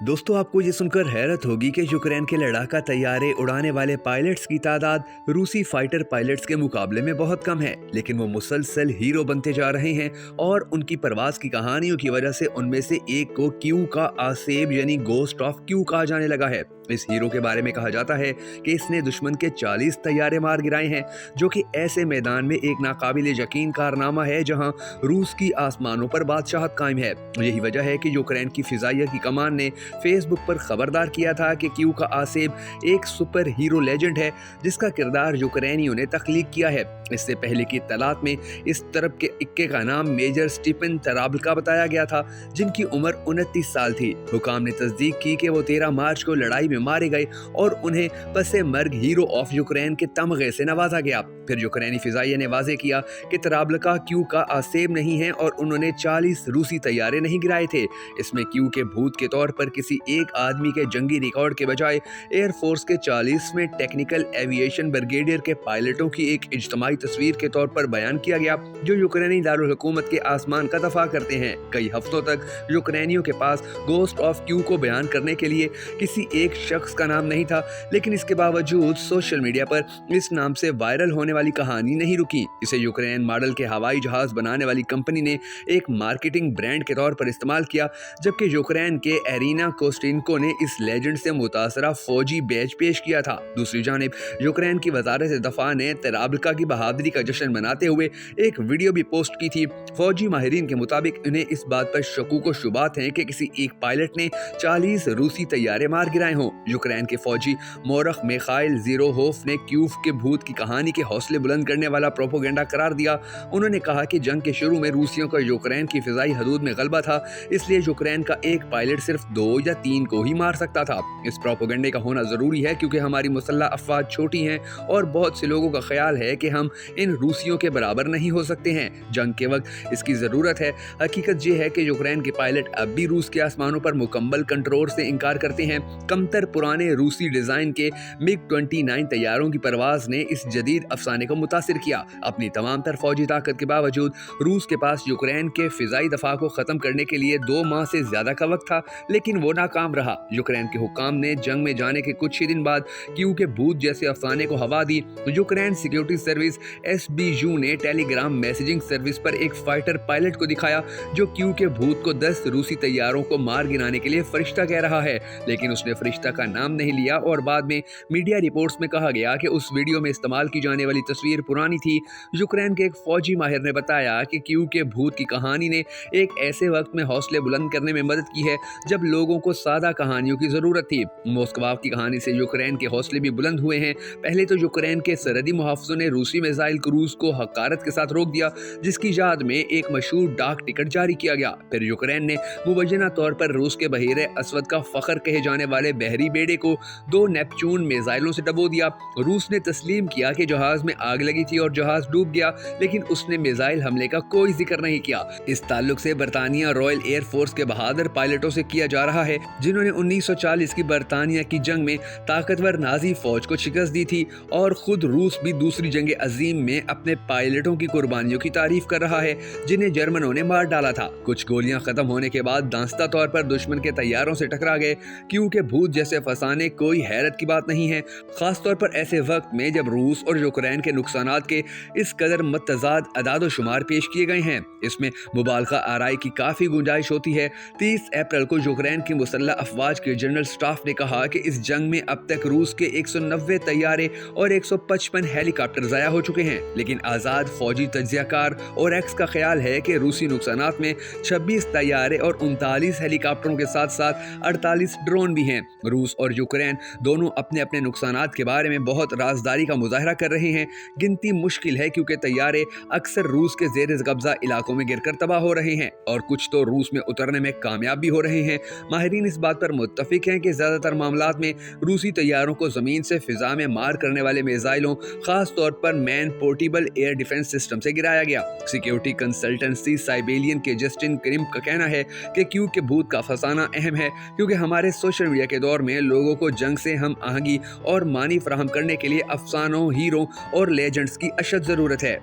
दोस्तों, आपको ये सुनकर हैरत होगी कि यूक्रेन के लड़ाका तैयारे उड़ाने वाले पायलट्स की तादाद रूसी फाइटर पायलट्स के मुकाबले में बहुत कम है, लेकिन वो मुसलसल हीरो बनते जा रहे हैं और उनकी परवाज की कहानियों की वजह से उनमें से एक को क्यू का आसेब यानी गोस्ट ऑफ क्यू कहा जाने लगा है। इस हीरो के बारे में कहा जाता है कि इसने दुश्मन के 40 तैयारे मार गिराए हैं, जो कि ऐसे मैदान में एक नाकाबिले यकीन कारनामा है जहां रूस की आसमानों पर बादशाहत कायम है। यही वजह है कि यूक्रेन की फिजाइया की कमान ने फेसबुक पर खबरदार किया था कि क्यू का आसेब एक सुपर हीरो लेजेंड है जिसका किरदार यूक्रेनियों ने तख्लीक किया है। इससे पहले की इत्तलात में इस तरफ के इक्के का नाम मेजर स्टीफन तराबल्का बताया गया था, जिनकी उम्र 29 साल थी। हुकाम ने तस्दीक की कि वो 13 मार्च को लड़ाई में मारे गए और उन्हें पसे मर्ग हीरो ऑफ यूक्रेन के तमगे से नवाजा गया। फिर यूक्रेनी फिजाइया ने वाजे किया कि तराबल्का क्यू का आसेब नहीं है और उन्होंने 40 रूसी तैयारे नहीं गिराए थे। इसमें क्यू के भूत के तौर पर किसी एक आदमी के जंगी रिकॉर्ड के बजाय एयरफोर्स के 40वें टेक्निकल एविएशन ब्रिगेडियर के पायलटों की एक इज्तमाई तस्वीर के तौर पर बयान किया गया, जो यूक्रेनी दारुल हुकूमत के आसमान का दफा करते हैं। कई हफ्तों तक यूक्रेनियों के पास गोस्ट ऑफ क्यू को बयान करने के लिए किसी एक शख्स का नाम नहीं था, लेकिन इसके बावजूद सोशल मीडिया पर इस नाम से वायरल होने वाली कहानी नहीं रुकी। इसे यूक्रेन मॉडल के हवाई जहाज बनाने वाली कंपनी ने एक मार्केटिंग ब्रांड के तौर पर इस्तेमाल किया, जबकि यूक्रेन के एरिना कोस्टिंको ने इस लेजेंड से मुतासरा फौजी बैज पेश किया था। दूसरी जानिब यूक्रेन की वजारत दफा ने तराबल्का की बहादुरी का जश्न मनाते हुए एक वीडियो भी पोस्ट की थी। फौजी माहिरीन के मुताबिक उन्हें इस बात पर शकूक व शुबात हैं कि किसी एक पायलट ने 40 रूसी तैयारे मार गिराए हों। यूक्रेन के फौजी मोरख मिखाइल ज़ीरोहोफ ने क्यूफ के भूत की कहानी के हौसले बुलंद करने वाला प्रोपोगेंडा करार दिया। उन्होंने कहा कि जंग के शुरू में रूसियों का यूक्रेन की फिजाई हदूद में गलबा था, इसलिए यूक्रेन का एक पायलट सिर्फ 2 या 3 को ही मार सकता था। इस प्रोपोगेंडे का होना जरूरी है क्योंकि हमारी मुसल्लह अफवाज छोटी हैं और बहुत से लोगों का ख्याल है कि हम इन रूसियों के बराबर नहीं हो सकते हैं। जंग के वक्त इसकी जरूरत है। हकीकत ये है कि यूक्रेन के पायलट अब भी रूस के आसमानों पर मुकम्मल कंट्रोल से इनकार करते हैं। कमतर पुराने रूसी डिजाइन के MiG-29 तैयारों की परवाज ने इस जदीद अफसाने को मुतासिर किया। अपनी तमाम तर फौजी ताकत के बावजूद रूस के पास यूक्रेन के फिजाई दफा को खत्म करने के लिए 2 माह से ज्यादा का वक्त था, लेकिन वो नाकाम रहा। यूक्रेन के हुक्काम ने जंग में जाने के कुछ ही दिन बाद क्यू के भूत जैसे अफसाने को हवा दी। यूक्रेन सिक्योरिटी सर्विस SBU ने टेलीग्राम मैसेजिंग सर्विस पर एक फाइटर पायलट को दिखाया जो क्यू के भूत को 10 रूसी तैयारों को मार गिराने के लिए फरिश्ता कह रहा है, लेकिन उसने फरिश्ता का नाम नहीं लिया और बाद में मीडिया रिपोर्ट्स में कहा गया कि उस वीडियो में इस्तेमाल की जाने वाली तस्वीर पुरानी थी। यूक्रेन के एक फौजी माहिर ने बताया कि क्यू के भूत की कहानी ने एक ऐसे वक्त में हौसले बुलंद करने में मदद की है जब लोगों को सादा कहानियों की जरूरत थी। मोस्कवा की कहानी से यूक्रेन के हौसले भी बुलंद हुए हैं। पहले तो यूक्रेन के सरहदी मुहाफिजों ने रूसी मिसाइल क्रूज को हकारत के साथ रोक दिया, जिसकी याद में एक मशहूर डाक टिकट जारी किया गया। फिर यूक्रेन ने मुबैना तौर पर रूस के बहीरे असवद का फखर कहे जाने वाले बहरी बेड़े को 2 नेपच्यून मिसाइलों से डबो दिया। रूस ने तस्लीम किया कि जहाज में आग लगी थी और जहाज डूब गया, लेकिन उसने मिसाइल हमले का कोई जिक्र नहीं किया। इस ताल्लुक से बरतानिया रॉयल एयर फोर्स के बहादुर पायलटों से किया जा रहा है, जिन्होंने 1940 की बरतानिया की जंग में ताकतवर नाजी फौज को शिकस्त दी थी, और खुद रूस भी दूसरी जंग अजीम में अपने पायलटों की कुर्बानियों की तारीफ कर रहा है, जिन्हें जर्मनों ने मार डाला था। कुछ गोलियां खत्म होने के बाद दांस्ता तौर पर दुश्मन के तैयारों से टकरा गए। क्यों के भूत जैसे फसाने कोई हैरत की बात नहीं है, खास तौर पर ऐसे वक्त में जब रूस और यूक्रेन के नुकसानात के इस कदर मतजाद अदाद शुमार पेश किए गए हैं। इसमें मुबालगा आराई की काफी गुंजाइश होती है। 30 अप्रैल को यूक्रेन की मुसल्लह अफवाज के जनरल स्टाफ ने कहा कि इस जंग में अब तक रूस के 190 तैयारे और 155 हेलीकॉप्टर जाया हो चुके हैं, लेकिन आजाद फौजी तज्जियाकार और एक्स का ख्याल है कि रूसी नुकसानात में 26 तैयारे और 39 हेलीकॉप्टरों के साथ साथ 48 ड्रोन भी हैं। रूस और यूक्रेन दोनों अपने अपने नुकसानात के बारे में बहुत राजदारी का मुजाहरा कर रहे हैं। गिनती मुश्किल है क्योंकि तैयारे अक्सर रूस के ज़ेर कब्जा इलाकों में गिरकर तबाह हो रहे हैं और कुछ तो रूस में उतरने में कामयाब भी हो रहे हैं। माहिरीन इस बात पर मुत्तफिक हैं कि ज़्यादातर मामलात में रूसी तैयारों को ज़मीन से फिजा में मार करने वाले मिसाइलों, खास तौर पर man portable air defence system से गिराया गया। सिक्योरिटी कंसल्टेंसी साइबेलियन के जस्टिन क्रिम का कहना है कि क्यू के भूत का फसाना अहम है क्योंकि हमारे सोशल मीडिया के दौर में लोगों को जंग से हम आहंगी और मानी फराहम करने के लिए अफसानों, हीरो और लेजेंड्स की अशद ज़रूरत है।